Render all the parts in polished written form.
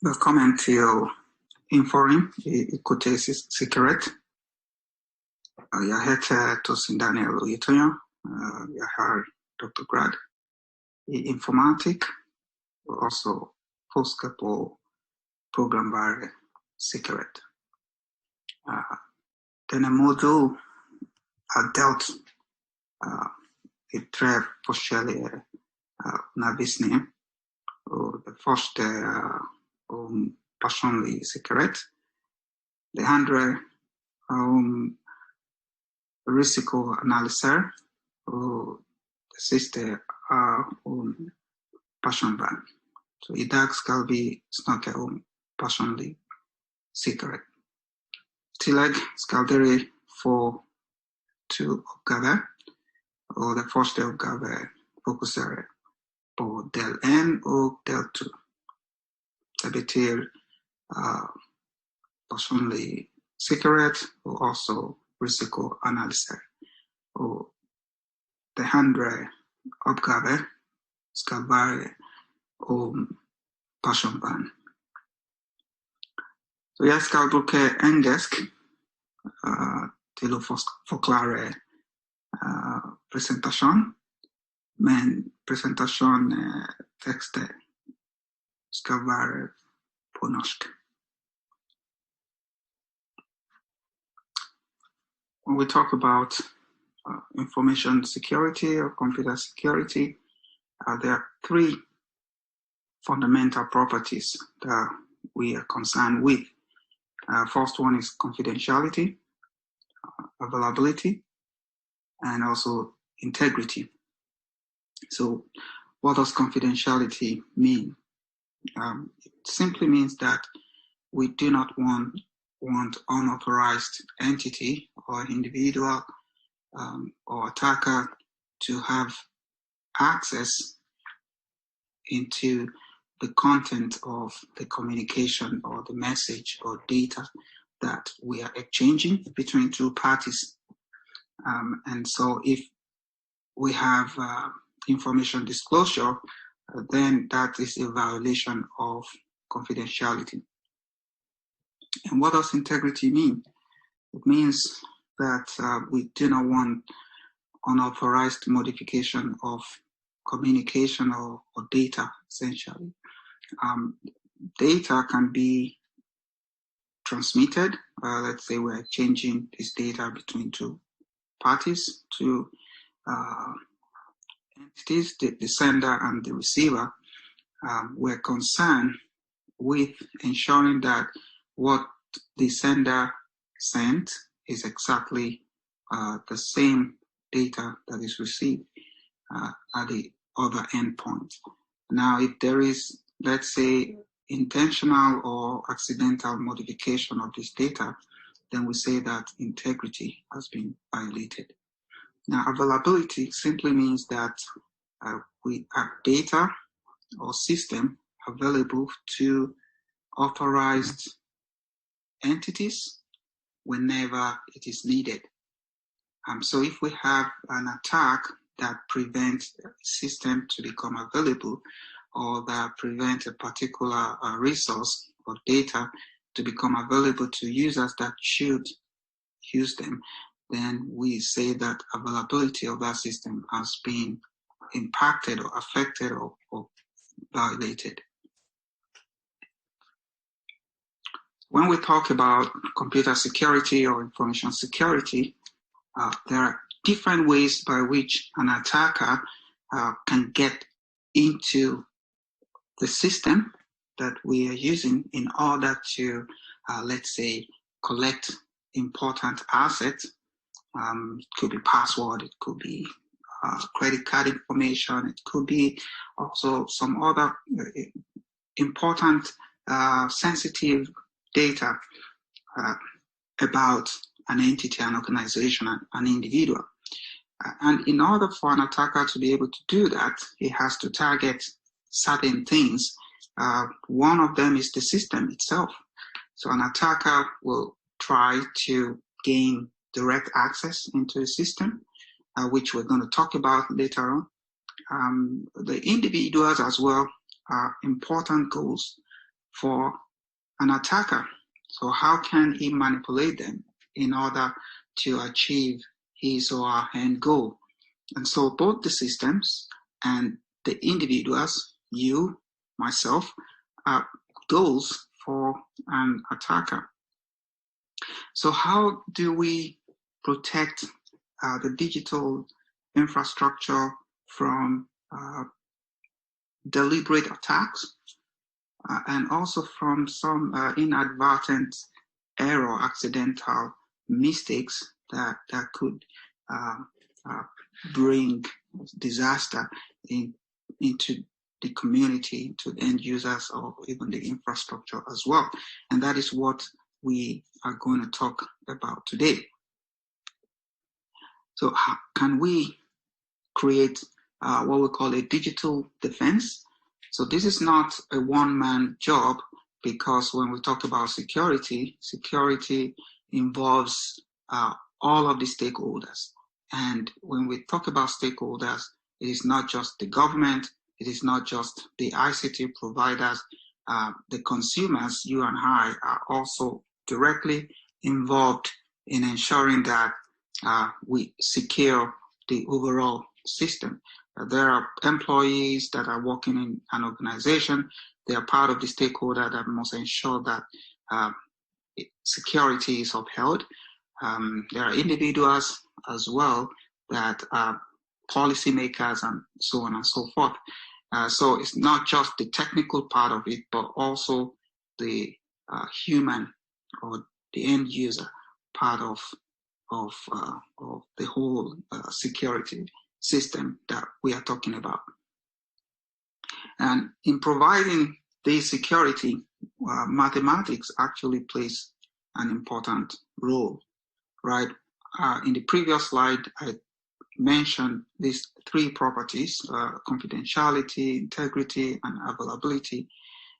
Välkommen till Inforim i IKT-säkerhet. Jag heter Tosin Daniel Uyetoja. Jag har doktorgrad i informatik och också forskar på programvaresäkerhet. Denna modul har delt i 3 olika undervisningar. Och det första är om personlig säkerhet. Det andra om risikoanalyser. Och det sista är om personvärn. Så idag ska vi snacka om personlig säkerhet. Tillägg ska dere få 2 uppgifter. Och det första uppgiften fokuserar på del 1 och del 2. Det betyder personlig säkerhet och också risikoanalyser. Och det andra uppgiften ska vara om personvärn. Så jag ska bruka engelska till att förklara presentation. Men presentationstexten ska vara på norska. When we talk about information security or computer security, there are 3 fundamental properties that we are concerned with. First one is confidentiality, availability, and also integrity. So what does confidentiality mean? It simply means that we do not want unauthorized entity or individual or attacker to have access into the content of the communication or the message or data that we are exchanging between 2 parties. And so if we have information disclosure, then that is a violation of confidentiality. And what does integrity mean? It means that we do not want unauthorized modification of communication or data, essentially. Data can be transmitted. Let's say we're exchanging this data between 2 parties, 2 entities, the sender and the receiver. We're concerned with ensuring that what the sender sent is exactly the same data that is received at the other endpoint. Now, if there is, let's say, intentional or accidental modification of this data, then we say that integrity has been violated. Now, availability simply means that we have data or system available to authorized entities whenever it is needed. So if we have an attack that prevents a system to become available or that prevents a particular resource or data to become available to users that should use them, then we say that availability of that system has been impacted or affected or violated. When we talk about computer security or information security, there are different ways by which an attacker can get into the system that we are using in order to, let's say, collect important assets. It could be password, it could be credit card information, it could be also some other important sensitive data about an entity, an organization, an individual. And in order for an attacker to be able to do that, he has to target certain things. One of them is the system itself. So an attacker will try to gain direct access into the system, which we're going to talk about later on. The individuals as well are important goals for an attacker. So how can he manipulate them in order to achieve his or her end goal? And so both the systems and the individuals, you, myself, are goals for an attacker. So how do we protect the digital infrastructure from deliberate attacks and also from some inadvertent error, accidental mistakes that could bring disaster into the community, to the end users, or even the infrastructure as well? And that is what we are going to talk about today. So how can we create what we call a digital defense? So this is not a one-man job, because when we talk about security, security involves all of the stakeholders. And when we talk about stakeholders, it is not just the government, it is not just the ICT providers, the consumers, you and I, are also directly involved in ensuring that we secure the overall system. There are employees that are working in an organization. They are part of the stakeholder that must ensure that security is upheld. There are individuals as well that are policymakers and so on and so forth. So it's not just the technical part of it, but also the human or the end user part of the whole security system that we are talking about. And in providing this security, mathematics actually plays an important role, right? In the previous slide, I mentioned these three properties: confidentiality, integrity, and availability.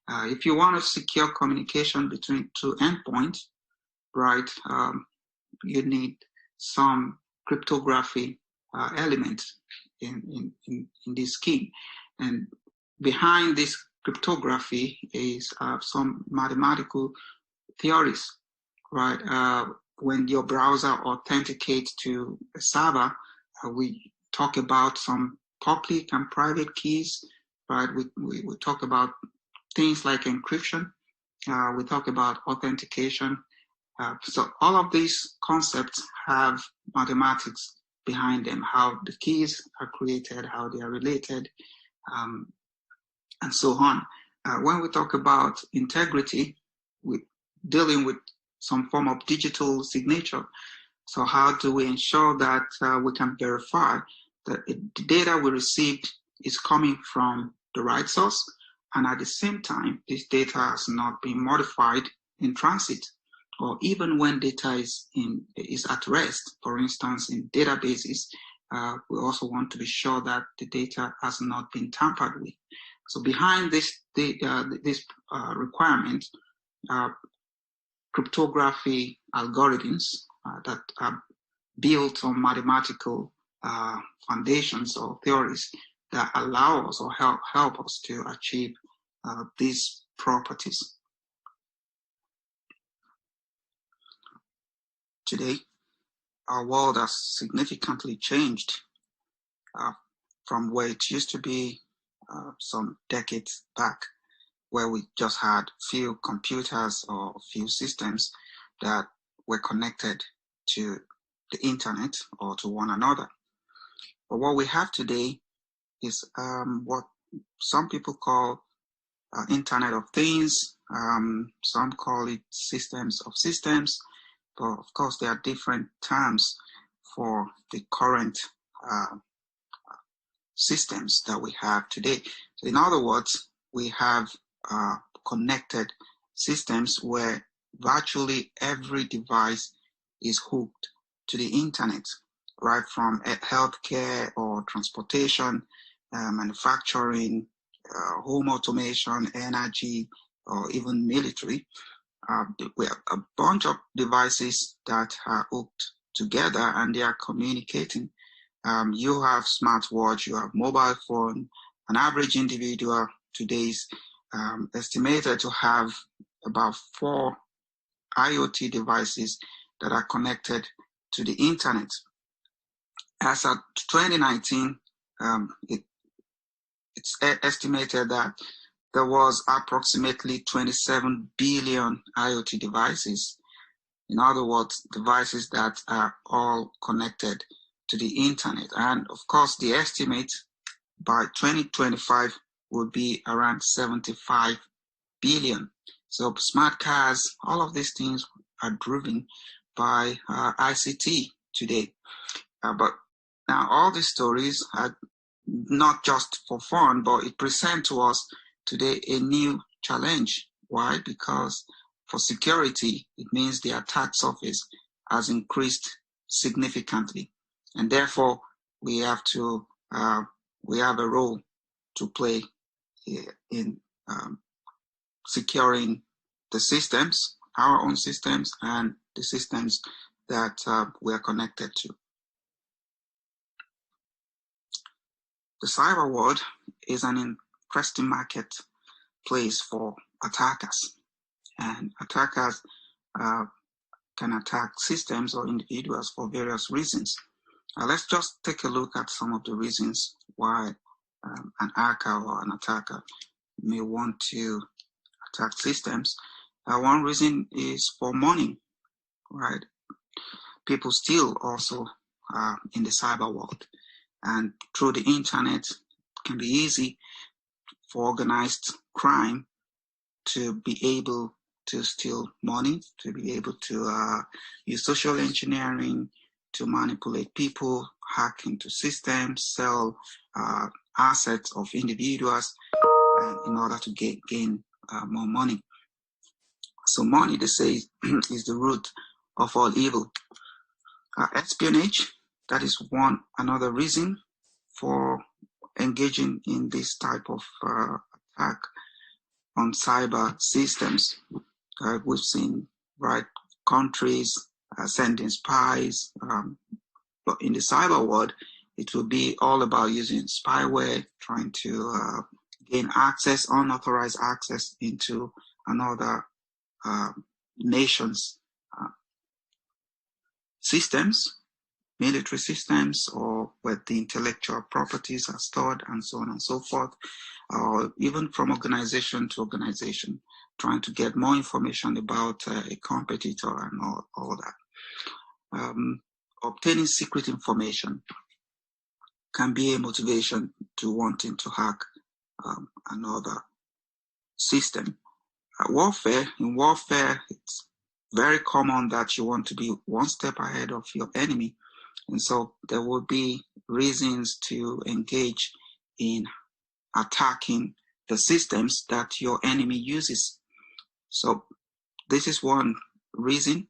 If you want to secure communication between two endpoints, right, you need some cryptography elements in this scheme. And behind this cryptography is some mathematical theories, right? When your browser authenticates to a server, we talk about some public and private keys, right? We talk about things like encryption. We talk about authentication. So all of these concepts have mathematics behind them: how the keys are created, how they are related, and so on. When we talk about integrity, we're dealing with some form of digital signature. So how do we ensure that we can verify that the data we received is coming from the right source, and at the same time, this data has not been modified in transit, or even when data is at rest, for instance, in databases, we also want to be sure that the data has not been tampered with. So behind this requirement, cryptography algorithms that are built on mathematical foundations or theories that allow us or help us to achieve these properties. Today, our world has significantly changed from where it used to be some decades back, where we just had few computers or few systems that were connected to the internet or to one another. But what we have today is what some people call Internet of Things. Some call it systems of systems. But of course, there are different terms for the current systems that we have today. So in other words, we have connected systems where virtually every device is hooked to the internet, right from healthcare or transportation, manufacturing, home automation, energy, or even military. We have a bunch of devices that are hooked together and they are communicating. You have smartwatch, you have mobile phone. An average individual today is estimated to have about 4 IoT devices that are connected to the internet. As of 2019, it's estimated that there was approximately 27 billion IoT devices. In other words, devices that are all connected to the internet. And of course, the estimate by 2025 would be around 75 billion. So smart cars, all of these things are driven by ICT today. But now all these stories are not just for fun, but it presents to us today a new challenge. Why? Because for security, it means the attack surface has increased significantly, and therefore we have a role to play in securing the systems, our own systems, and the systems that we are connected to. The cyber world is an interesting marketplace for attackers, and attackers can attack systems or individuals for various reasons. Let's just take a look at some of the reasons why an hacker or an attacker may want to attack systems. One reason is for money, right? People steal also in the cyber world, and through the internet it can be easy for organized crime to be able to steal money, to be able to use social engineering to manipulate people, hack into systems, sell assets of individuals in order to gain more money. So money, they say, is the root of all evil. Espionage, that is another reason for engaging in this type of attack on cyber systems. We've seen countries sending spies, but in the cyber world, it will be all about using spyware, trying to gain access, unauthorized access into another nation's systems, military systems, or where the intellectual properties are stored, and so on and so forth, or even from organization to organization, trying to get more information about a competitor and all that. Obtaining secret information can be a motivation to wanting to hack another system. In warfare, it's very common that you want to be one step ahead of your enemy. And so there will be reasons to engage in attacking the systems that your enemy uses. So this is one reason.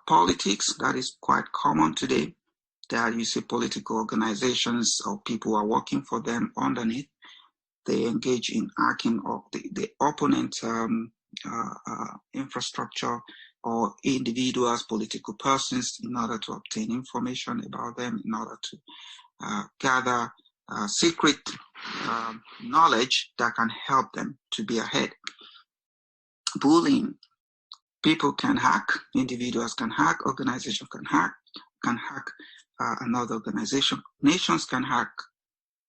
Politics, that is quite common today, that you see political organizations or people who are working for them underneath, they engage in hacking of the opponent infrastructure or individuals, political persons, in order to obtain information about them, in order to gather secret knowledge that can help them to be ahead. Bullying. People can hack, individuals can hack, organizations can hack another organization. Nations can hack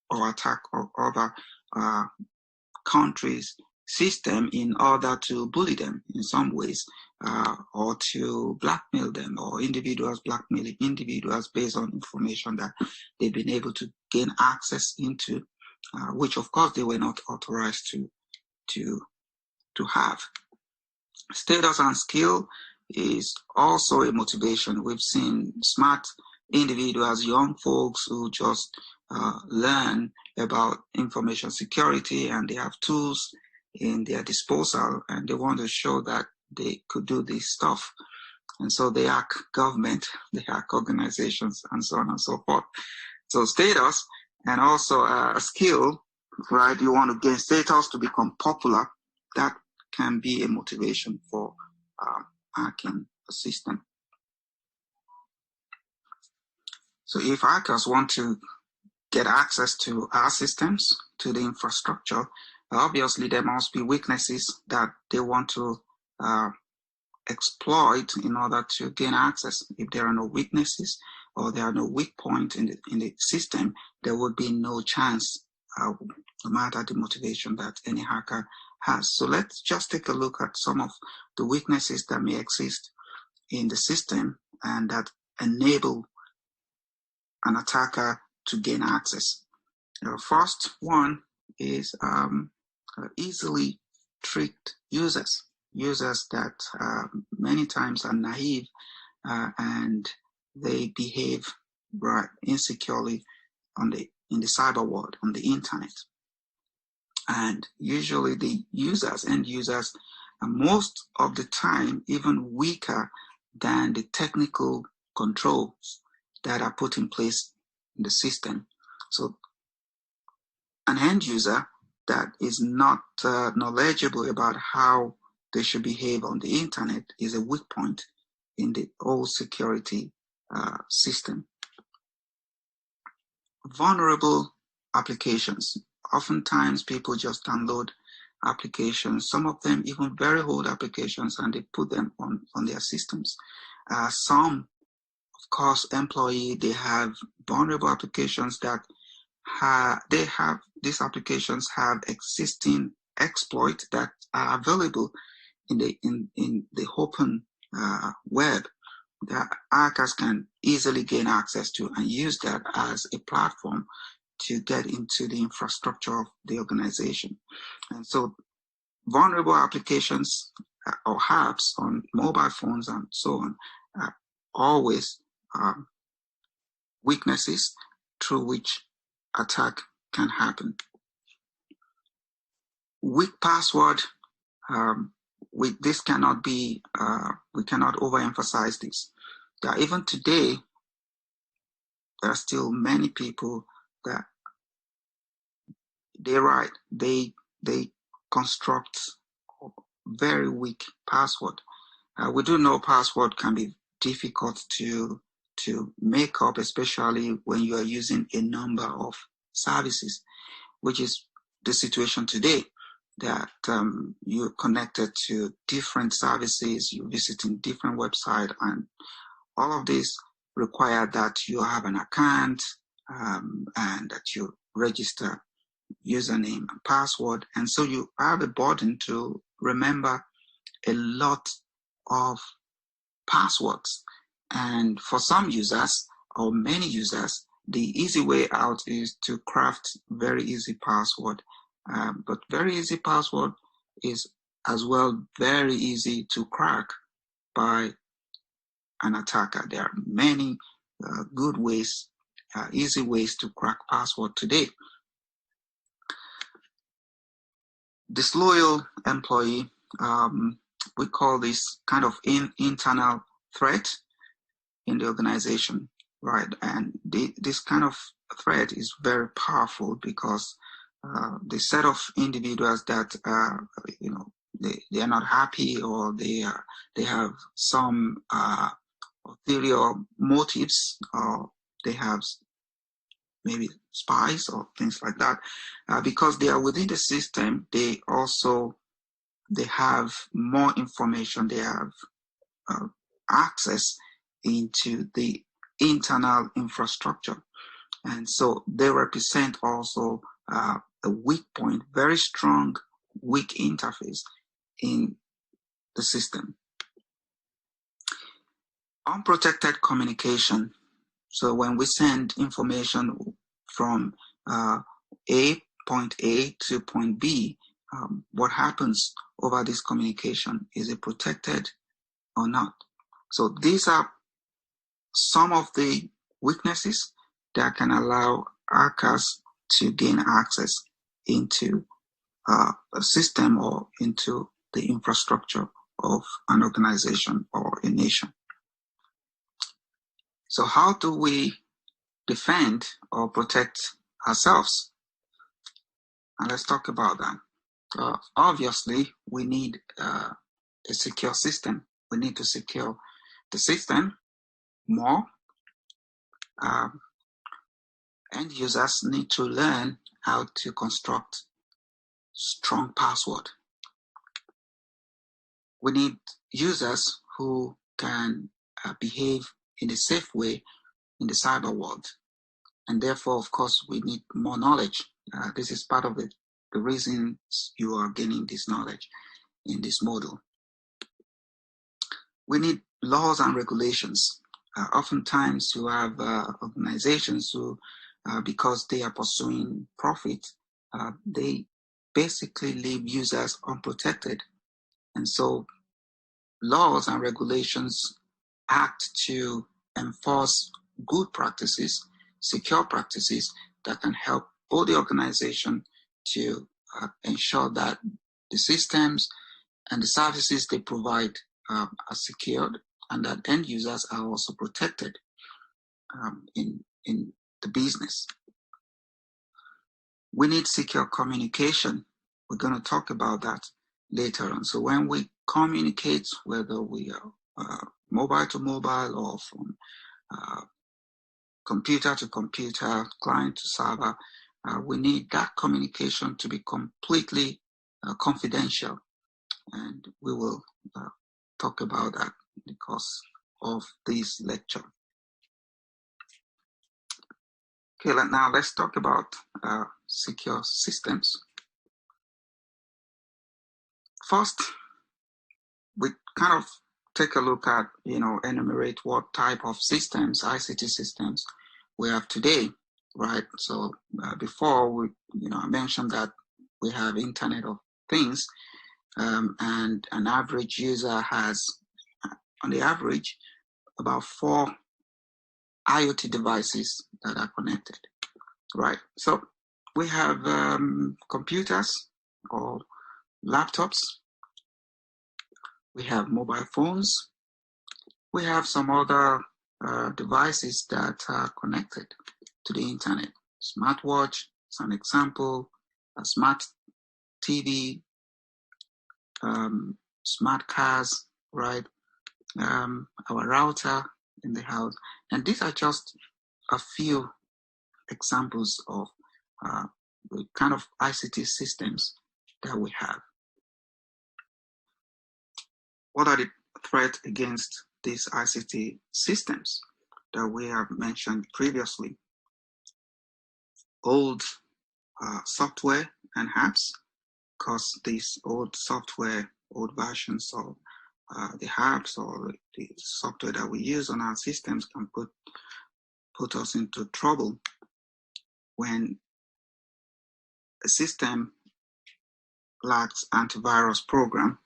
or attack other countries' system in order to bully them in some ways, or to blackmail them, or individuals blackmailing individuals based on information that they've been able to gain access into, which of course they were not authorized to have. Status and skill is also a motivation. We've seen smart individuals, young folks who just learn about information security, and they have tools in their disposal, and they want to show that they could do this stuff. And so they hack government, they hack organizations, and so on and so forth. So status and also a skill, right? You want to gain status to become popular. That can be a motivation for hacking a system. So if hackers want to get access to our systems, to the infrastructure, Obviously, there must be weaknesses that they want to exploit in order to gain access. If there are no weaknesses or there are no weak points in the system, there would be no chance, no matter the motivation that any hacker has. So let's just take a look at some of the weaknesses that may exist in the system and that enable an attacker to gain access. The first one is easily tricked users that many times are naive and they behave insecurely in the cyber world, on the internet. And usually the end users, are most of the time even weaker than the technical controls that are put in place in the system. So an end user that is not knowledgeable about how they should behave on the internet is a weak point in the whole security system. Vulnerable applications. Oftentimes people just download applications, some of them even very old applications, and they put them on their systems. Some, of course, they have vulnerable applications that these applications have existing exploits that are available in the open web that hackers can easily gain access to and use that as a platform to get into the infrastructure of the organization. And so vulnerable applications or apps on mobile phones and so on are always weaknesses through which attack can happen. Weak password, this cannot be, we cannot overemphasize this. That even today, there are still many people that they construct very weak password. We do know password can be difficult to make up, especially when you are using a number of services, which is the situation today, that you're connected to different services, you're visiting different websites, and all of this require that you have an account and that you register username and password. And so you have a burden to remember a lot of passwords. And for some users or many users, the easy way out is to craft very easy password. But very easy password is as well very easy to crack by an attacker. There are many good ways, easy ways to crack password today. Disloyal employee, we call this kind of internal threat in the organization, right? And this kind of threat is very powerful because the set of individuals that they are not happy, or they have some ulterior motives, or they have maybe spies or things like that. Because they are within the system, they have more information. They have access into the internal infrastructure, and so they represent also a weak point, very strong, weak interface in the system. Unprotected communication. So when we send information from point A to point B, what happens over this communication? Is it protected or not? So these are some of the weaknesses that can allow hackers to gain access into a system or into the infrastructure of an organization or a nation. So how do we defend or protect ourselves? And let's talk about that. Obviously, we need a secure system. We need to secure the system more. End users need to learn how to construct strong password. We need users who can behave in a safe way in the cyber world. And therefore, of course, we need more knowledge. This is part of the reasons you are gaining this knowledge in this module. We need laws and regulations. Oftentimes, you have organizations who, because they are pursuing profit, they basically leave users unprotected. And so laws and regulations act to enforce good practices, secure practices that can help all the organization to ensure that the systems and the services they provide are secured and that end users are also protected in the business. We need secure communication. We're going to talk about that later on. So when we communicate, whether we are mobile to mobile or from computer to computer, client to server, we need that communication to be completely confidential. And we will talk about that in the course of this lecture. Okay, now let's talk about secure systems. First, we kind of take a look at, enumerate what type of systems, ICT systems, we have today, right? So before I mentioned that we have Internet of Things, and an average user has, on the average, about 4 IoT devices that are connected, right? So we have computers or laptops, we have mobile phones, we have some other devices that are connected to the internet. Smartwatch is an example, a smart TV, smart cars, right? Our router in the house. And these are just a few examples of the kind of ICT systems that we have. What are the threats against these ICT systems that we have mentioned previously? Old software and apps, because these old software, old versions of the apps or the software that we use on our systems can put us into trouble. When a system lacks antivirus program,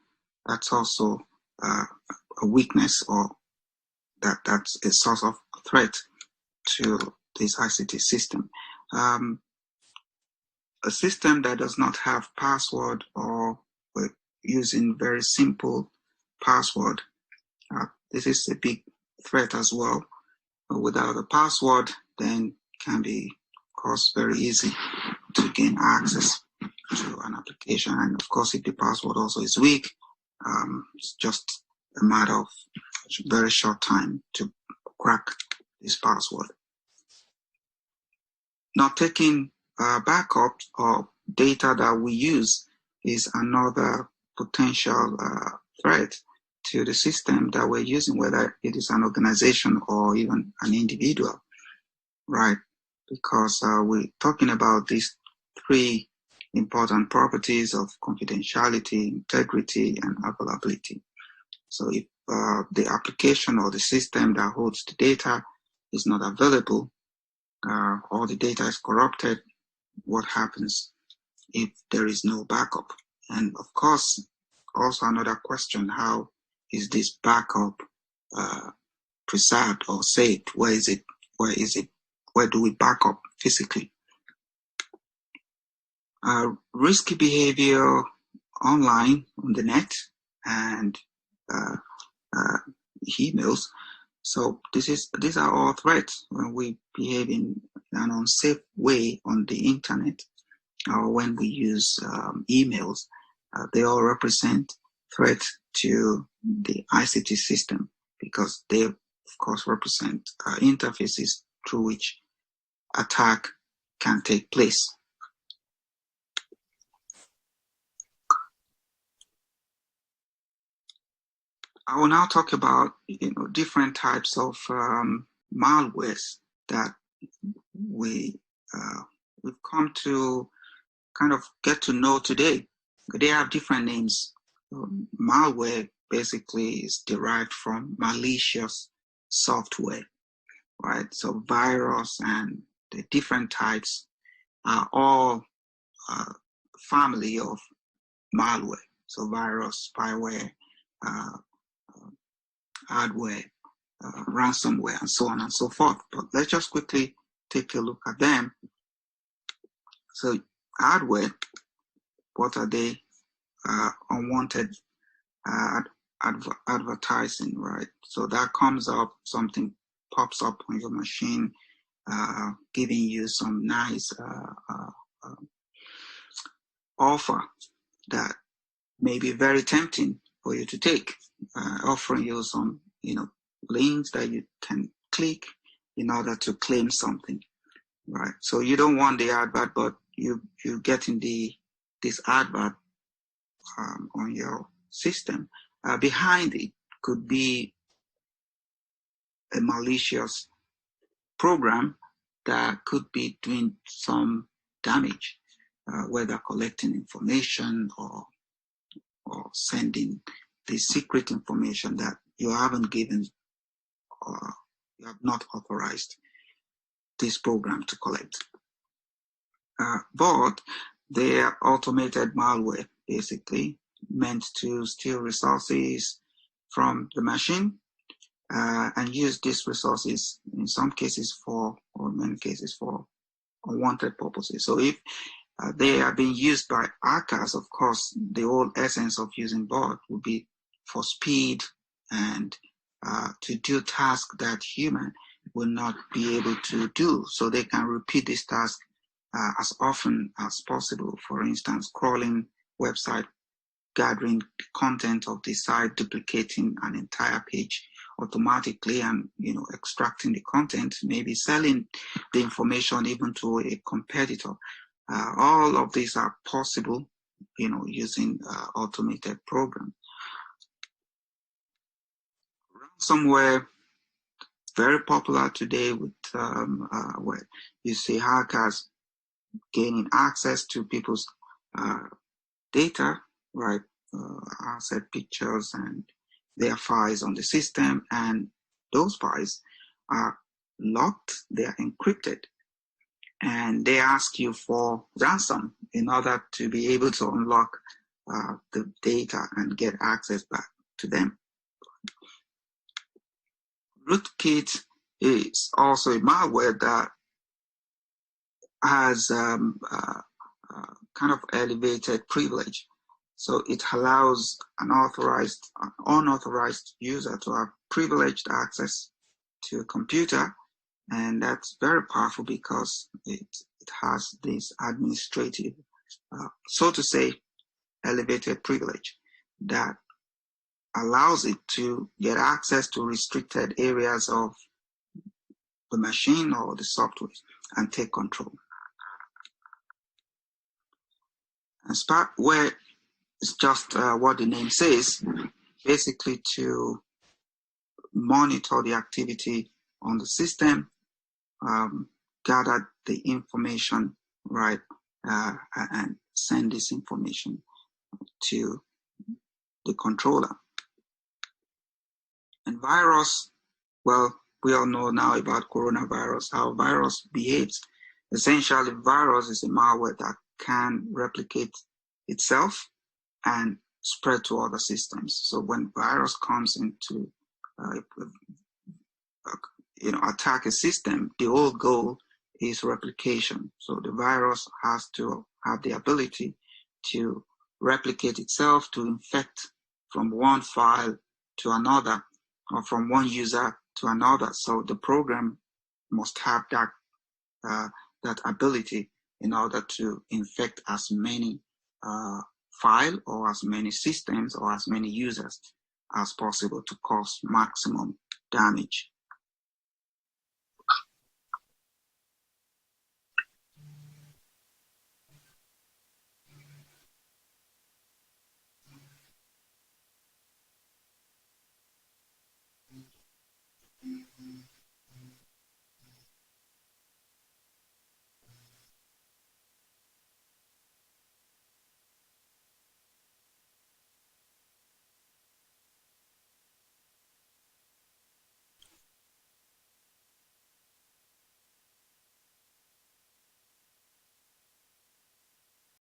that's also a weakness, or that's a source of threat to this ICT system. A system that does not have password or using very simple password, this is a big threat as well. Without a password, then can be, of course, very easy to gain access to an application. And of course, if the password also is weak, it's just a matter of very short time to crack this password. Not taking backup or data that we use is another potential threat to the system that we're using, whether it is an organization or even an individual, right? Because we're talking about these 3 important properties of confidentiality, integrity, and availability. So if the application or the system that holds the data is not available, or the data is corrupted, what happens if there is no backup? And of course, also another question, how is this backup preserved or saved? Where is it? Where do we back up physically? Risky behavior online, on the net, and emails. So these are all threats when we behave in an unsafe way on the internet, or when we use emails. They all represent threats to the ICT system, because they, of course, represent interfaces through which attack can take place. I will now talk about different types of malwares that we've come to kind of get to know today. They have different names. Malware basically is derived from malicious software, right? So virus and the different types are all family of malware. So virus, spyware, uh, hardware, ransomware, and so on and so forth. But let's just quickly take a look at them. So hardware, what are they? Unwanted advertising, right? So that comes up, something pops up on your machine, giving you some nice offer that may be very tempting for you to take, offering you some, links that you can click in order to claim something, right? So you don't want the advert, but you're getting this advert on your system. Behind it could be a malicious program that could be doing some damage, whether collecting information or sending the secret information that you haven't given or you have not authorized this program to collect. But they are automated malware, basically meant to steal resources from the machine and use these resources in some cases or in many cases for unwanted purposes. So if they are being used by hackers, of course, the whole essence of using bot would be for speed and to do tasks that human will not be able to do. So they can repeat this task as often as possible. For instance, crawling website, gathering the content of the site, duplicating an entire page automatically and extracting the content, maybe selling the information even to a competitor. All of these are possible, using automated programs. Ransomware, very popular today with where you see hackers gaining access to people's data, right? Asset pictures and their files on the system, and those files are locked, they are encrypted, and they ask you for ransom in order to be able to unlock the data and get access back to them. Rootkit is also a malware that has kind of elevated privilege. So it allows an unauthorized user to have privileged access to a computer, and that's very powerful because it has this administrative, so to say, elevated privilege that allows it to get access to restricted areas of the machine or the software and take control. And spyware is just what the name says, basically to monitor the activity on the system, gather the information, right, and send this information to the controller. And virus, well, we all know now about coronavirus, how virus behaves. Essentially, virus is a malware that can replicate itself and spread to other systems. So when virus comes into attack a system, the whole goal is replication. So the virus has to have the ability to replicate itself, to infect from one file to another, or from one user to another. So the program must have that ability in order to infect as many files or as many systems or as many users as possible to cause maximum damage